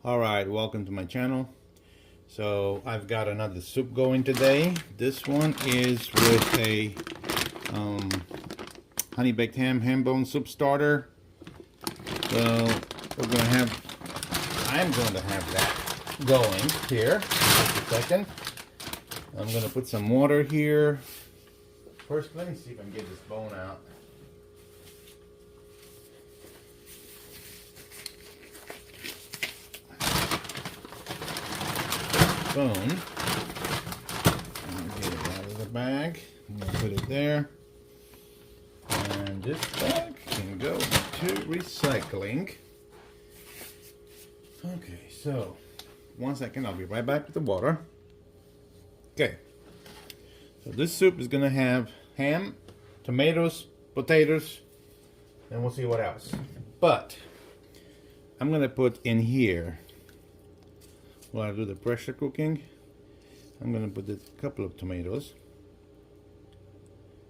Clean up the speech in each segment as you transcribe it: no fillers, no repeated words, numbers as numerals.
Alright, welcome to my channel. So I've got another soup going today. This one is with a honey baked ham bone soup starter. So I'm going to have that going here. Just a second. I'm going to put some water here. First, let me see if I can get this bone out. Bone. I'll get it out of the bag. I'm going to put it there. And this bag can go to recycling. Okay, so 1 second, I'll be right back with the water. Okay, so this soup is going to have ham, tomatoes, potatoes, and we'll see what else. But I'm going to put in here, while I do the pressure cooking, I'm going to put a couple of tomatoes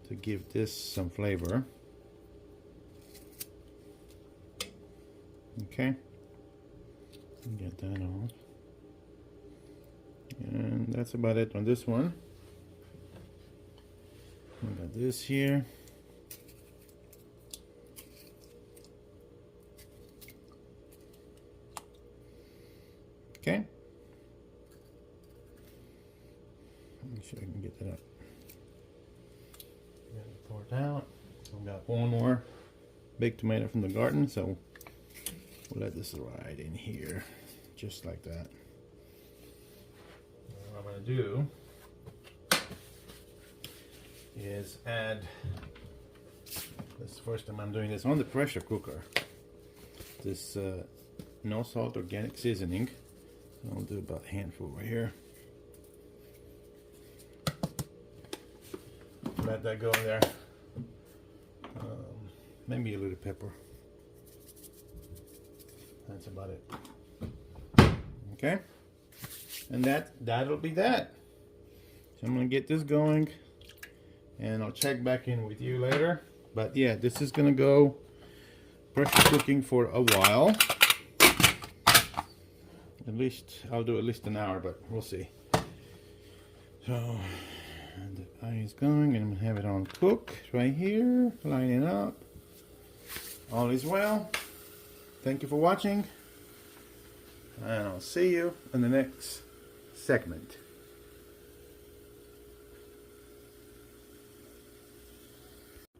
to give this some flavor. Okay, get that off. And that's about it on this one. We got this here. Okay. Make sure I can get that up. Got it poured out. I've got one more big tomato from the garden, so we'll let this ride in here, just like that. What I'm going to do is add, this is the first time I'm doing this on the pressure cooker, this no salt organic seasoning. I'll do about a handful right here. Let that go in there. Maybe a little pepper. That's about it. Okay, and that'll be that. So I'm gonna get this going, and I'll check back in with you later. But yeah, this is gonna go pressure cooking for a while. At least I'll do at least an hour, but we'll see. So the pie is going, and I'm gonna have it on cook right here, lining up. All is well. Thank you for watching, and I'll see you in the next segment.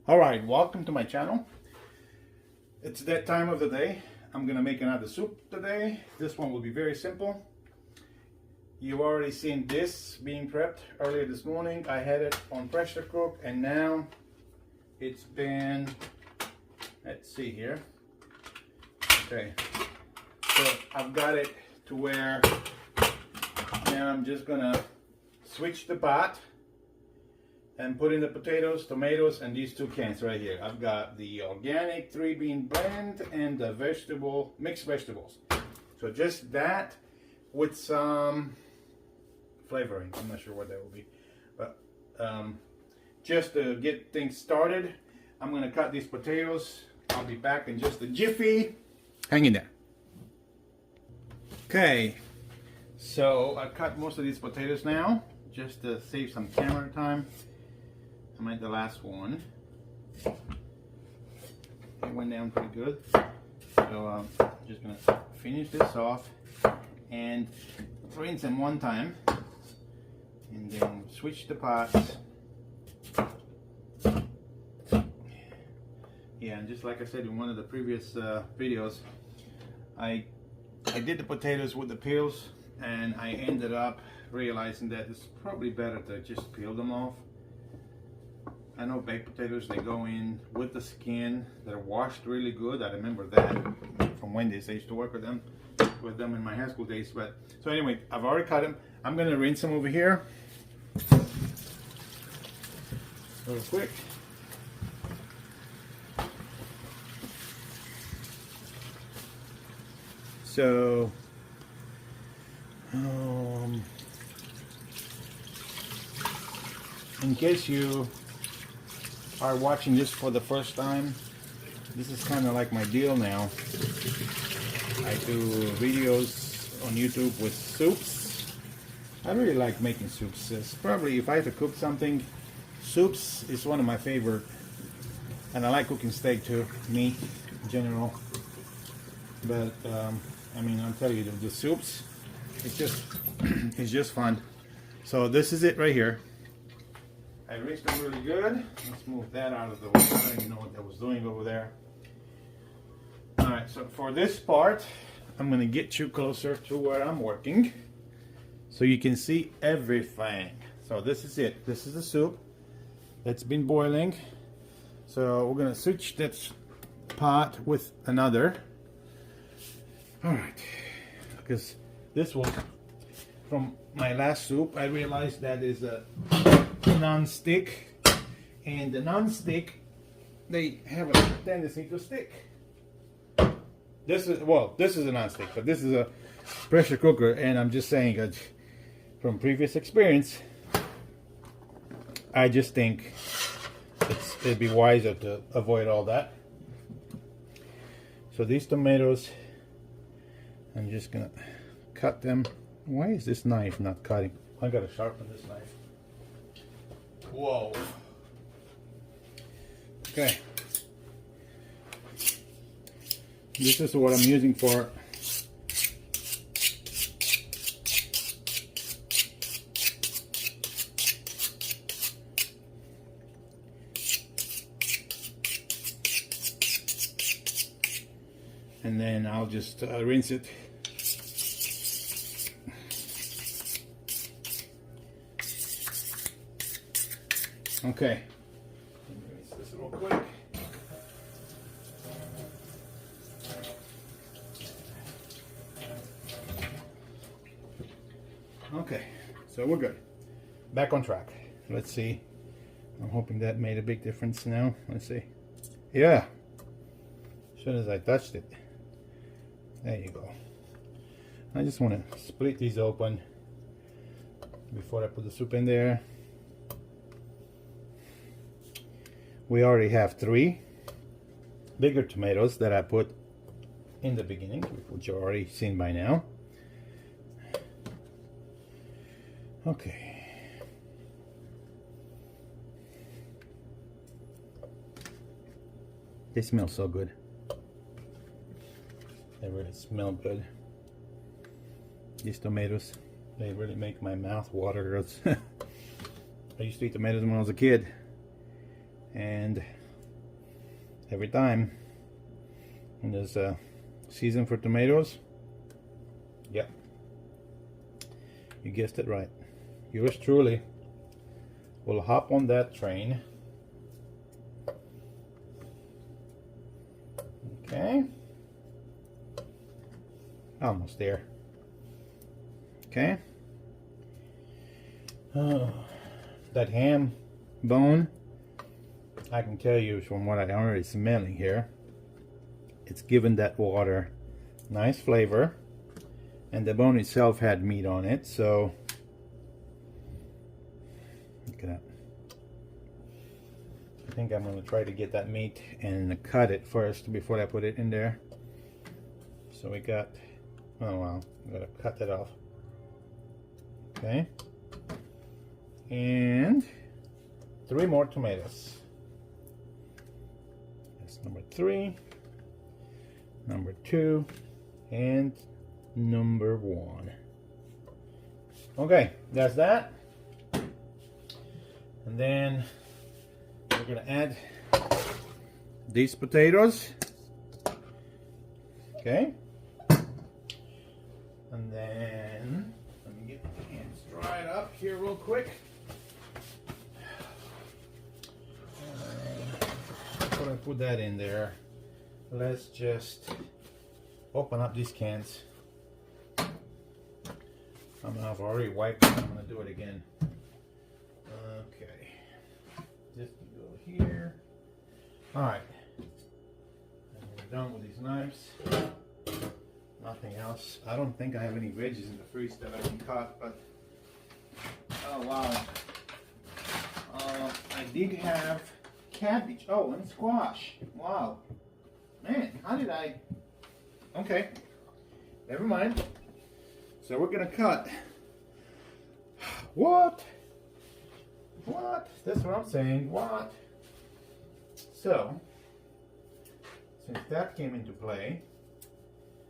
Alright, welcome to my channel. It's that time of the day. I'm gonna make another soup today. This one will be very simple. You've already seen this being prepped earlier this morning. I had it on pressure cook, and now it's been, let's see here. Okay, so I've got it to where now I'm just gonna switch the pot and put in the potatoes, tomatoes, and these two cans right here. I've got the organic 3-bean blend and the mixed vegetables. So just that with some flavoring. I'm not sure what that will be, but just to get things started, I'm gonna cut these potatoes. I'll be back in just a jiffy. Hang in there. Okay, so I cut most of these potatoes now, just to save some camera time. I'm at the last one. It went down pretty good. So I'm just gonna finish this off and rinse them one time, and then switch the pots. Yeah, and just like I said in one of the previous videos, I did the potatoes with the peels, and I ended up realizing that it's probably better to just peel them off. I know baked potatoes, they go in with the skin. They're washed really good. I remember that from Wendy's. I used to work with them in my high school days. But so anyway, I've already cut them. I'm gonna rinse them over here real quick. So in case you are watching this for the first time, this is kind of like my deal now. I do videos on YouTube with soups. I really like making soups. It's probably, if I have to cook something, soups is one of my favorite. And I like cooking steak too, meat in general. But I mean, I'll tell you, the soups, it's just it's just fun. So this is it right here. I rinsed them really good. Let's move that out of the way. I don't even know what that was doing over there. All right, so for this part, I'm gonna get you closer to where I'm working so you can see everything. So this is it. This is the soup that's been boiling. So we're gonna switch this pot with another. All right, because this one from my last soup, I realized that is a non-stick, and the non-stick, they have a tendency to stick. This is, well, this is a non-stick, but this is a pressure cooker, and I'm just saying that from previous experience, I just think it'd be wiser to avoid all that. So these tomatoes, I'm just gonna cut them. Why is this knife not cutting? I gotta sharpen this knife. Whoa. Okay. This is what I'm using for and then I'll just rinse it. Okay, let me rinse this real quick. Okay, so we're good. Back on track. Let's see. I'm hoping that made a big difference now. Let's see. Yeah. As soon as I touched it. There you go. I just want to split these open before I put the soup in there. We already have 3 bigger tomatoes that I put in the beginning, which you've already seen by now. Okay. They smell so good. They really smell good. These tomatoes, they really make my mouth water. I used to eat tomatoes when I was a kid, and every time when there's a season for tomatoes, yep, you guessed it right. Yours truly will hop on that train. Okay. Almost there. Okay. That ham bone, I can tell you from what I'm already smelling here, it's given that water nice flavor, and the bone itself had meat on it, so look at that. I think I'm going to try to get that meat and cut it first before I put it in there. So we got, oh wow, I'm going to cut that off. Okay. And 3 more tomatoes. That's number 3, number 2, and number 1. Okay, that's that. And then we're gonna add these potatoes. Okay. And then let me get my hands dried up here real quick. Before I put that in there, let's just open up these cans. I've already wiped them. I'm going to do it again. Okay. Just go here. Alright. We're done with these knives. Nothing else. I don't think I have any veggies in the fridge that I can cut, but oh wow. I did have cabbage. Oh, and squash. Wow. Man, how did I... Okay. Never mind. So we're gonna cut. What? That's what I'm saying. What? So, since that came into play,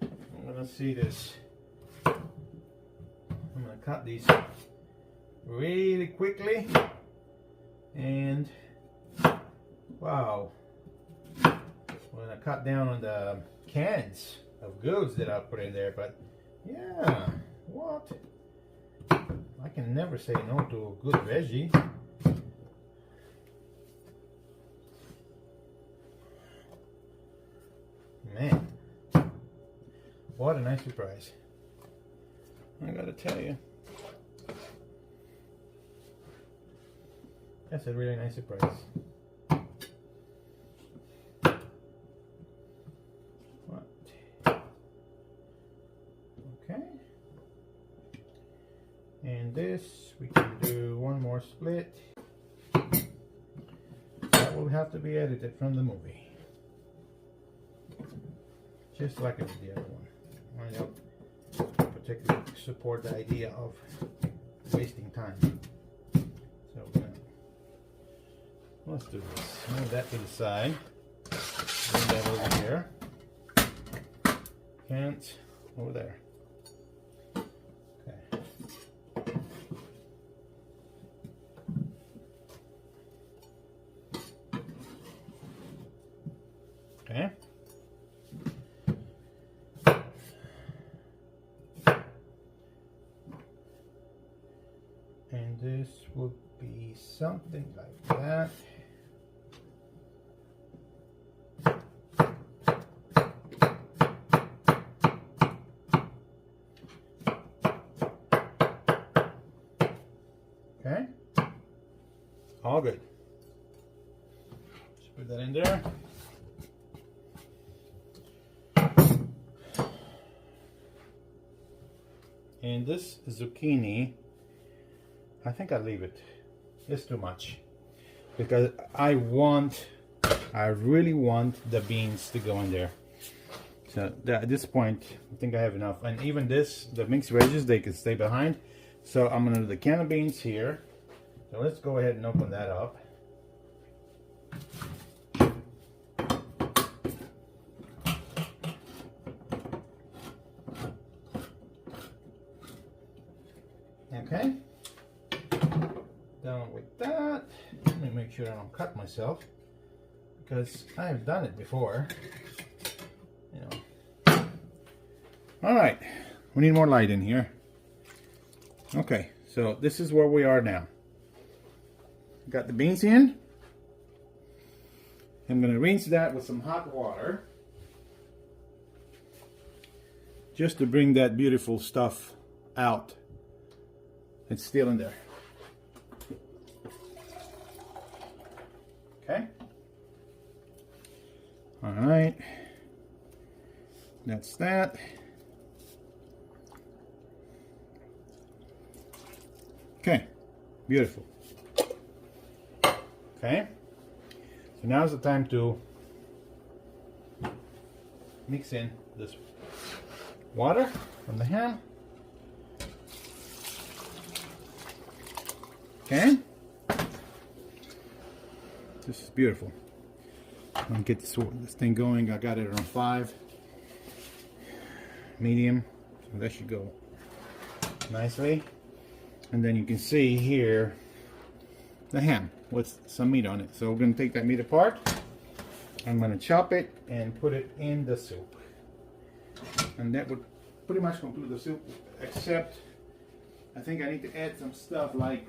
I'm gonna see this. I'm gonna cut these really quickly, and wow, I'm gonna cut down on the cans of goods that I put in there. But yeah, what? I can never say no to a good veggie. Man, what a nice surprise. I gotta tell you. That's a really nice surprise. What? Okay. And this, we can do one more split. That will have to be edited from the movie. Just like it was the other one. I don't particularly support the idea of wasting time. So let's do this. Move that to the side. Bring that over here. And over there. Okay. Okay. And this would be something like that. Okay, all good. Just put that in there. And this zucchini, I think I'll leave it. It's too much because I really want the beans to go in there. So at this point, I think I have enough. And even this, the mixed veggies, they can stay behind. So I'm gonna do the can of beans here. So let's go ahead and open that up. Okay. Done with that. Let me make sure I don't cut myself because I've done it before. You know. All right. We need more light in here. Okay, so this is where we are now. Got the beans in. I'm going to rinse that with some hot water just to bring that beautiful stuff out. It's still in there. Okay. All right. That's that. Okay, beautiful. Okay, so now's the time to mix in this water from the ham. Okay, this is beautiful. I'm gonna get this thing going. I got it on 5 medium, so that should go nicely. And then you can see here the ham with some meat on it. So we're going to take that meat apart. I'm going to chop it and put it in the soup. And that would pretty much conclude the soup, except I think I need to add some stuff like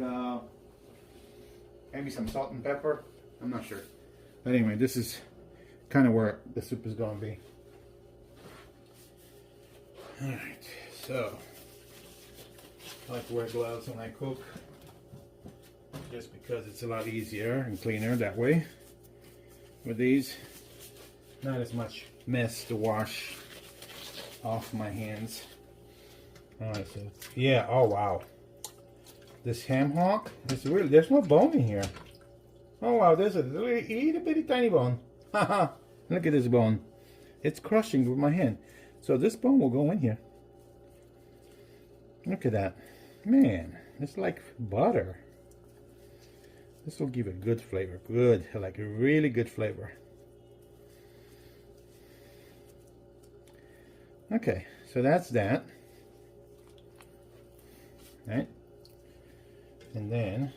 maybe some salt and pepper. I'm not sure. But anyway, this is kind of where the soup is going to be. Alright, so I like to wear gloves when I cook, just because it's a lot easier and cleaner that way. With these, not as much mess to wash off my hands. Alright, so yeah, oh wow. This ham hock, it's really, there's no bone in here. Oh wow, there's a little bitty tiny bone. Haha, look at this bone. It's crushing with my hand. So this bone will go in here. Look at that. Man, it's like butter. This will give a good flavor. Good, like a really good flavor. Okay, so that's that. Right? And then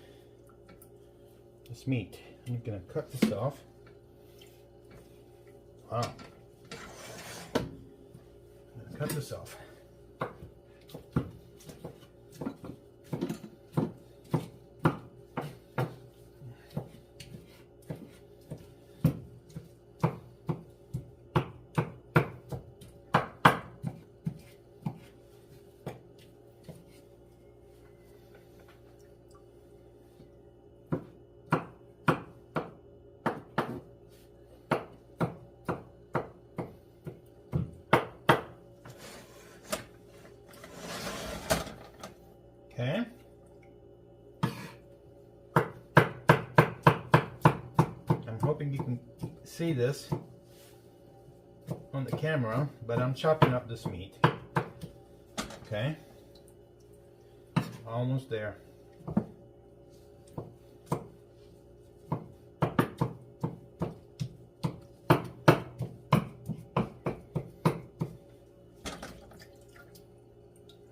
this meat. I'm gonna cut this off. Wow. I'm gonna cut this off. Okay. I'm hoping you can see this on the camera, but I'm chopping up this meat. Okay. Almost there.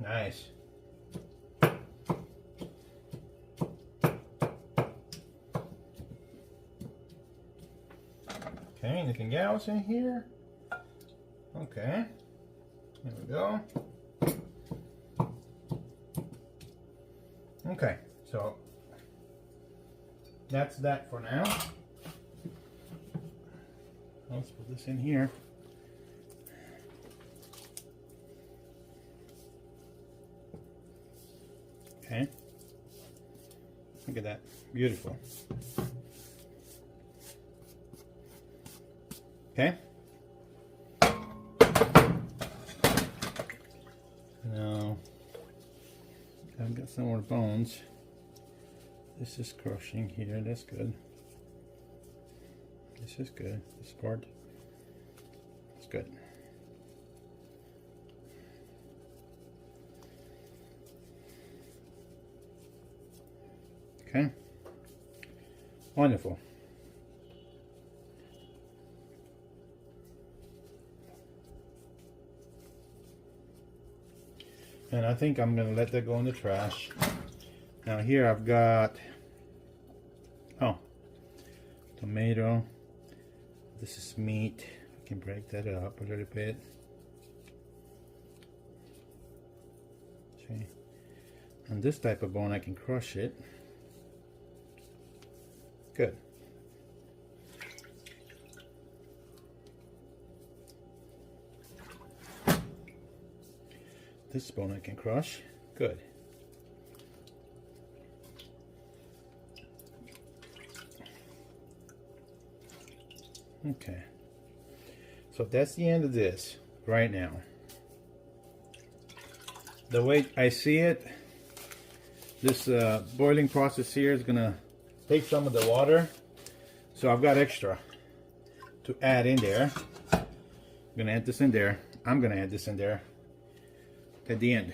Nice. Okay, anything else in here? Okay, there we go. Okay, so that's that for now. Let's put this in here. Okay, look at that, beautiful. Okay. Now, I've got some more bones. This is crushing here. That's good. This is good. This part. It's good. Okay. Wonderful. And I think I'm going to let that go in the trash. Now here I've got, oh, tomato. This is meat. I can break that up a little bit. See? And this type of bone I can crush it. Good. This bone I can crush. Good. Okay. So that's the end of this right now. The way I see it, this boiling process here is gonna take some of the water. So I've got extra to add in there. I'm gonna add this in there. I'm gonna add this in there at the end.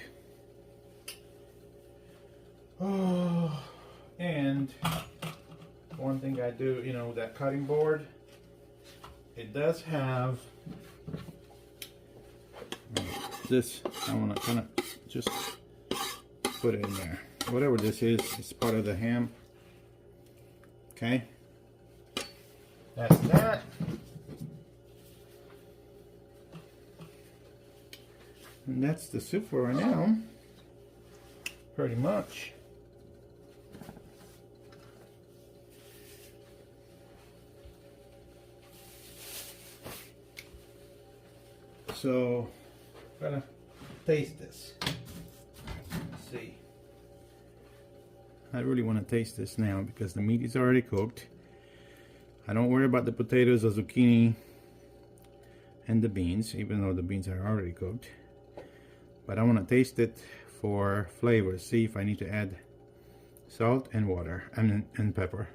Oh, and one thing I do, you know, that cutting board, it does have this. I want to kind of just put it in there. Whatever this is, it's part of the ham. Okay, that's that. And that's the soup for right now, pretty much. So, I'm gonna taste this. Let's see. I really want to taste this now because the meat is already cooked. I don't worry about the potatoes, the zucchini, and the beans, even though the beans are already cooked. But I want to taste it for flavor. See if I need to add salt and water and pepper.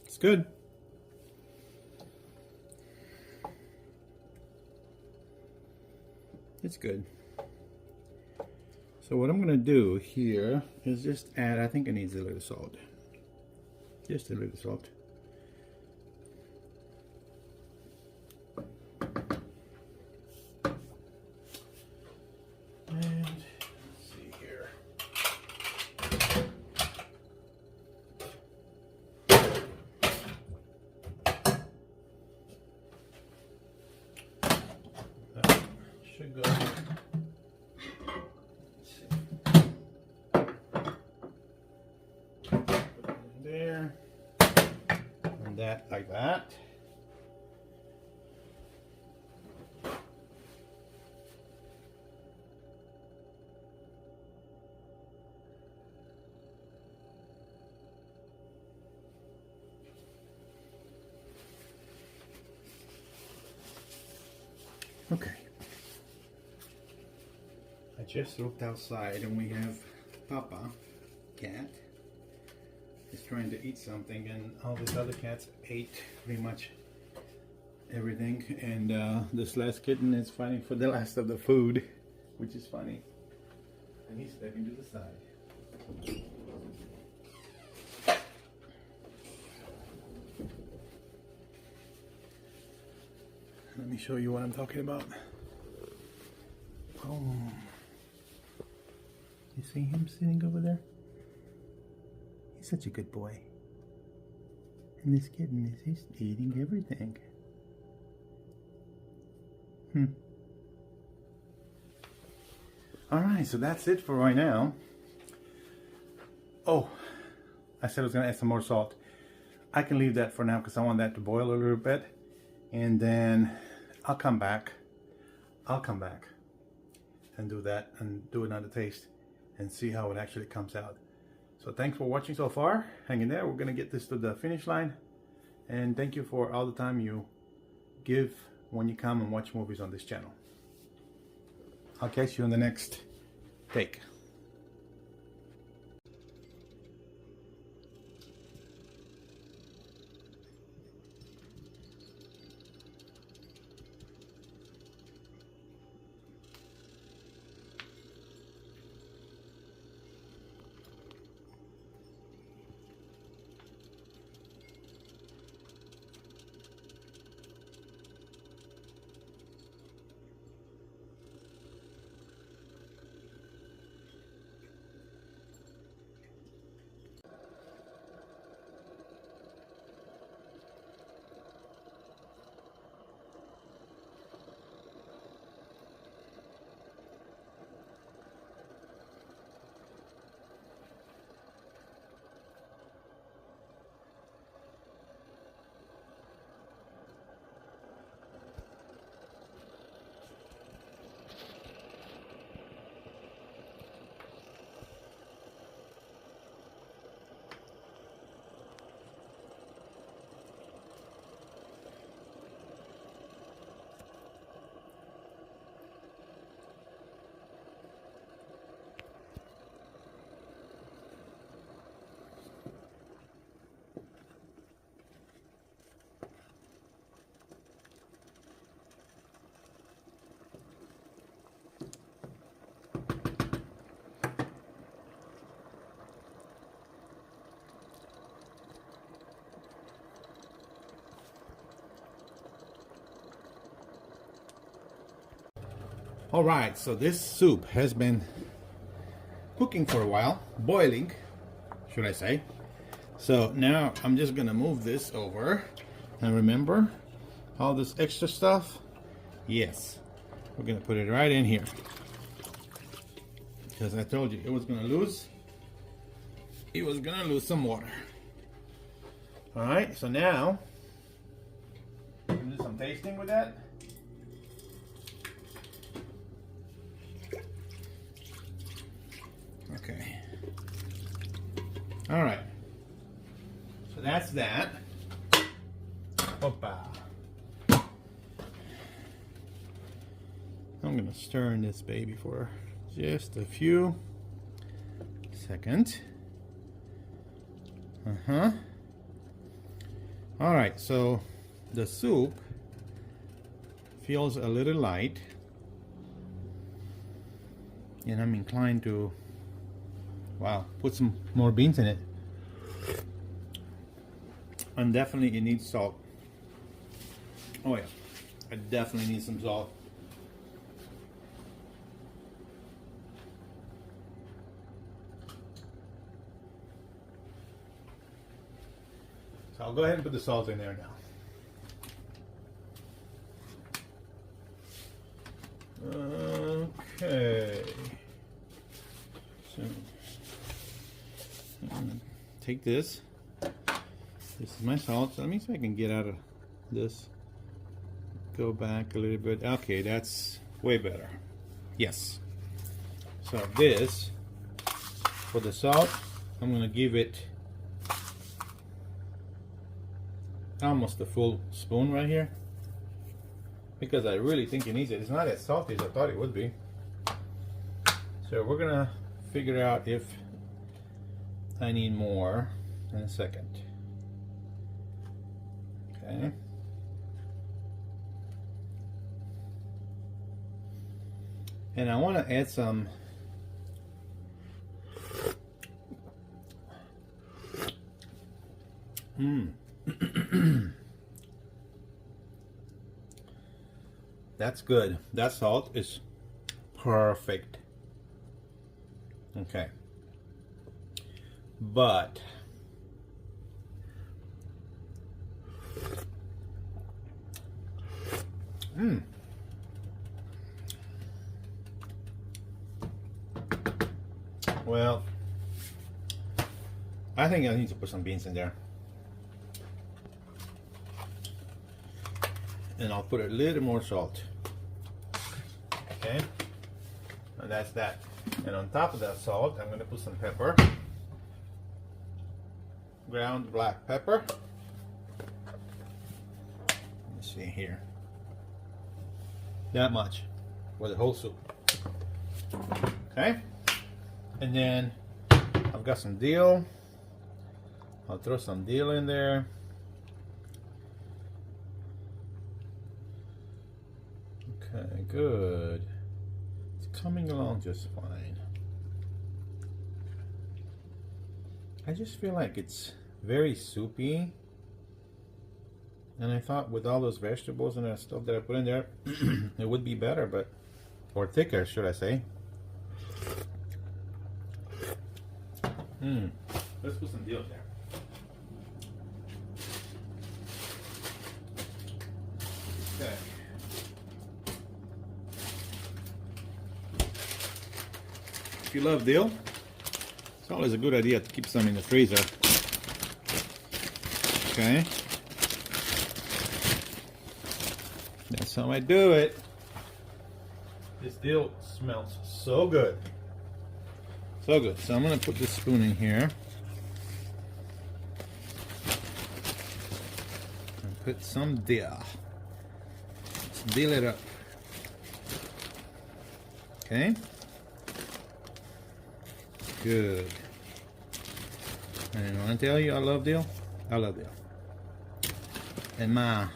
It's good. It's good. So what I'm gonna do here is just add, I think it needs a little salt. Just a little salt. And let's see here. That should go. There, and that like that. Okay. I just looked outside and we have Papa, cat. He's trying to eat something, and all these other cats ate pretty much everything, and this last kitten is fighting for the last of the food, which is funny. And he's stepping to the side. Let me show you what I'm talking about. Oh, you see him sitting over there? He's such a good boy. And this kitten he's eating everything. Alright, so that's it for right now. Oh, I said I was going to add some more salt. I can leave that for now because I want that to boil a little bit. And then I'll come back and do that and do another taste and see how it actually comes out. So thanks for watching so far. Hang in there. We're going to get this to the finish line. And thank you for all the time you give when you come and watch movies on this channel. I'll catch you in the next take. Alright, so this soup has been cooking for a while, boiling, should I say. So now I'm just gonna move this over, and remember all this extra stuff? Yes, we're gonna put it right in here, because I told you it was gonna lose some water. Alright, so now I'm gonna do some tasting with that. Okay. All right. So that's that. Opa. I'm gonna stir in this baby for just a few seconds. All right. So the soup feels a little light. and I'm inclined to, wow, put some more beans in it. And definitely it needs salt. Oh yeah, I definitely need some salt. So I'll go ahead and put the salt in there now. Okay. So I'm gonna take this. This is my salt. So let me see if I can get out of this. Go back a little bit. Okay, that's way better. Yes. So this, for the salt, I'm gonna give it almost a full spoon right here, because I really think it needs it. It's not as salty as I thought it would be. So we're gonna figure out if I need more in a second. Okay. And I want to add some That's good. That salt is perfect. Okay. But well, I think I need to put some beans in there. And I'll put a little more salt. Okay? And that's that. And on top of that salt, I'm going to put some pepper. Ground black pepper. Let's see here. That much for the whole soup. Okay? And then I've got some dill. I'll throw some dill in there. Okay, good. It's coming along just fine. I just feel like it's very soupy. And I thought with all those vegetables and that stuff that I put in there, it would be better, but, or thicker, should I say. Let's put some dill there. Okay. If you love dill, it's always a good idea to keep some in the freezer. Okay. That's how I do it. This dill smells so good. So good. So I'm going to put this spoon in here. And put some dill. Let's dill it up. Okay. Good. And I want to tell you, I love dill. I love dill. And my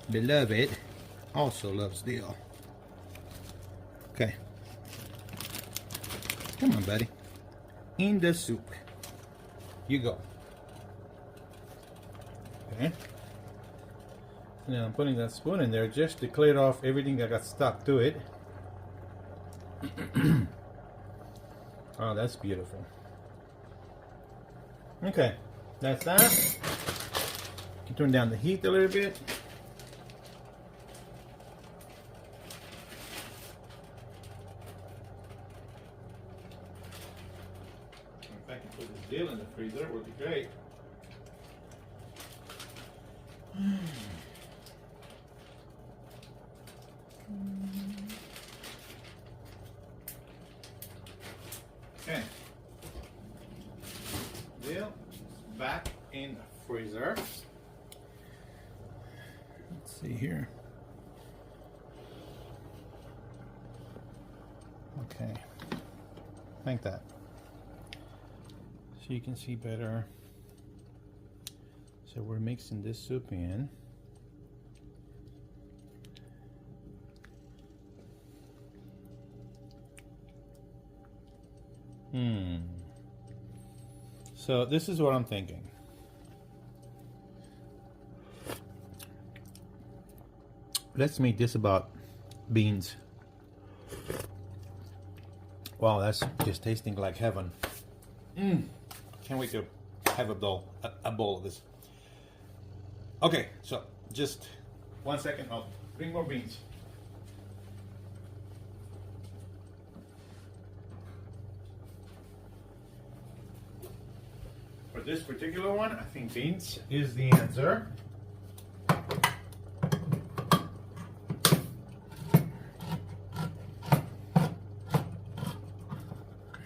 beloved also loves dill. Okay. Come on, buddy. In the soup. You go. Okay. Now I'm putting that spoon in there just to clear off everything that got stuck to it. Oh, that's beautiful. Okay, that's that. You can turn down the heat a little bit. If I can put this dill in the freezer, it would be great. Okay. Dill is back in the freezer. Let's see here. Okay. Like that. So you can see better. So we're mixing this soup in. So this is what I'm thinking. Let's make this about beans. Wow, that's just tasting like heaven. Can't wait to have a bowl of this. Okay, so just 1 second. I'll bring more beans. For this particular one, I think beans is the answer.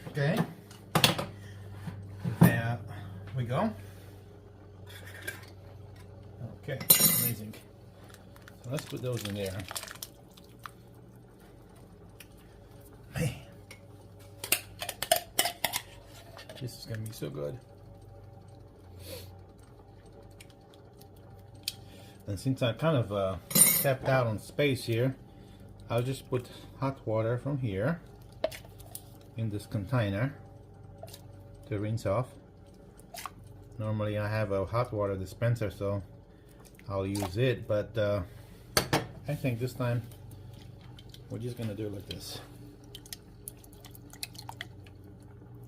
Okay, there we go. Okay, amazing. So let's put those in there. Man, this is gonna be so good. And since I kind of stepped out on space here, I'll just put hot water from here in this container to rinse off. Normally I have a hot water dispenser, so I'll use it, but I think this time we're just gonna do it like this.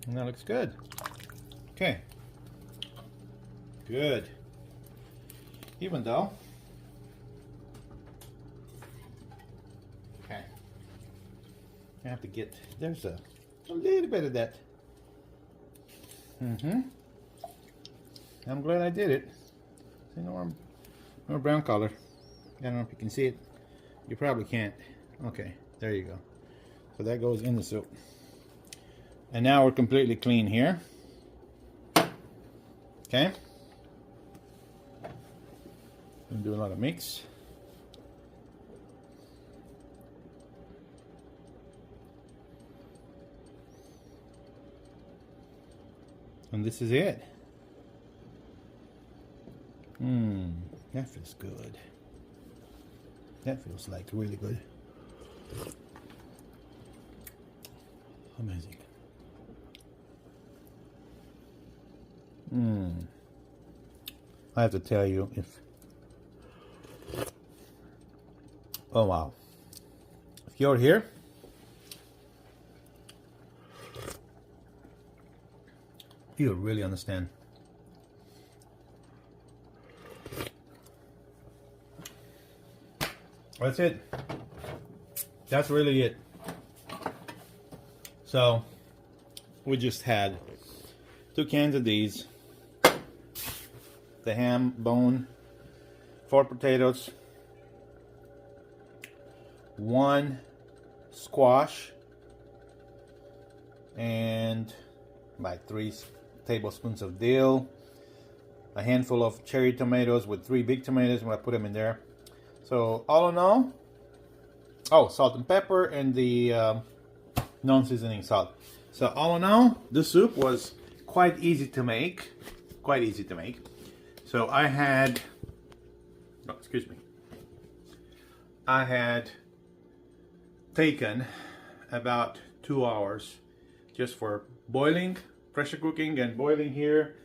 And that looks good. Okay, good. Even though, okay, I have to get, there's a little bit of that. I'm glad I did it. See, no more brown color. I don't know if you can see it. You probably can't. Okay, there you go. So that goes in the soup. And now we're completely clean here. Okay. And do a lot of mix. And this is it. That feels good. That feels like really good. Amazing. I have to tell you, oh wow, if you're here, you'll really understand. That's it. That's really it. So we just had 2 cans of these, the ham bone, 4 potatoes, 1 squash, and like 3 tablespoons of dill, a handful of cherry tomatoes with 3 big tomatoes when I put them in there. So all in all, oh, salt and pepper and the non-seasoning salt. So all in all, the soup was quite easy to make. Quite easy to make. So I had, oh, excuse me. I had taken about 2 hours just for boiling, pressure cooking and boiling here.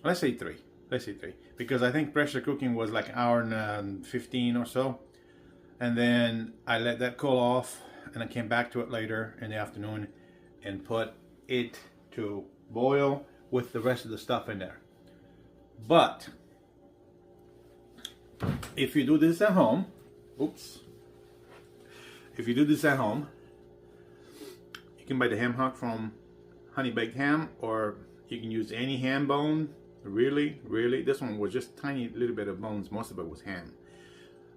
Let's say 3. Let's say 3. Because I think pressure cooking was like 1 hour and 15 or so. And then I let that cool off and I came back to it later in the afternoon and put it to boil with the rest of the stuff in there. But if you do this at home, if you do this at home, you can buy the ham hock from Honey Baked Ham, or you can use any ham bone. Really, this one was just tiny little bit of bones. Most of it was ham.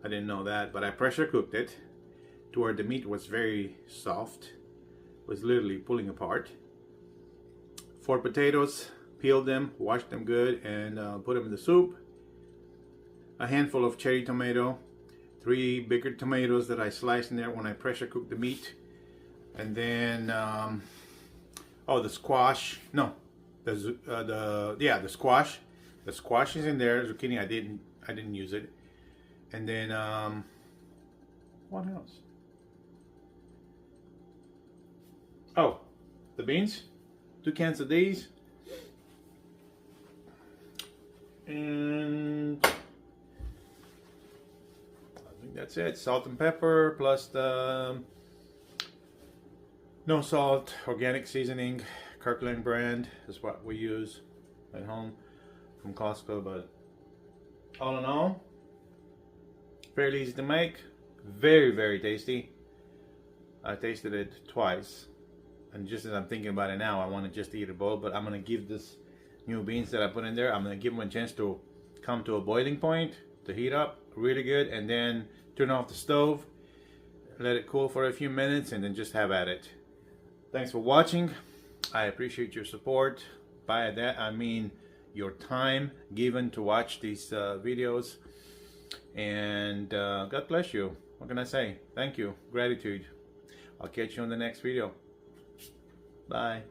I didn't know that, but I pressure cooked it to where the meat was very soft, was literally pulling apart. 4 potatoes, peeled them, washed them good, and put them in the soup. A handful of cherry tomato, 3 bigger tomatoes that I sliced in there when I pressure cooked the meat, and then oh, the squash. No, the squash. The squash is in there. Zucchini, I didn't use it. And then what else? Oh, the beans. 2 cans of these. And I think that's it. Salt and pepper plus the no salt organic seasoning. Kirkland brand is what we use at home from Costco. But all in all, fairly easy to make. Very, very tasty. I tasted it twice. And just as I'm thinking about it now, I want to just eat a bowl. But I'm going to give this new beans that I put in there, I'm going to give them a chance to come to a boiling point, to heat up really good, and then turn off the stove, let it cool for a few minutes, and then just have at it. Thanks for watching. I appreciate your support. By that I mean your time given to watch these videos. And God bless you. What can I say? Thank you. Gratitude. I'll catch you on the next video. Bye.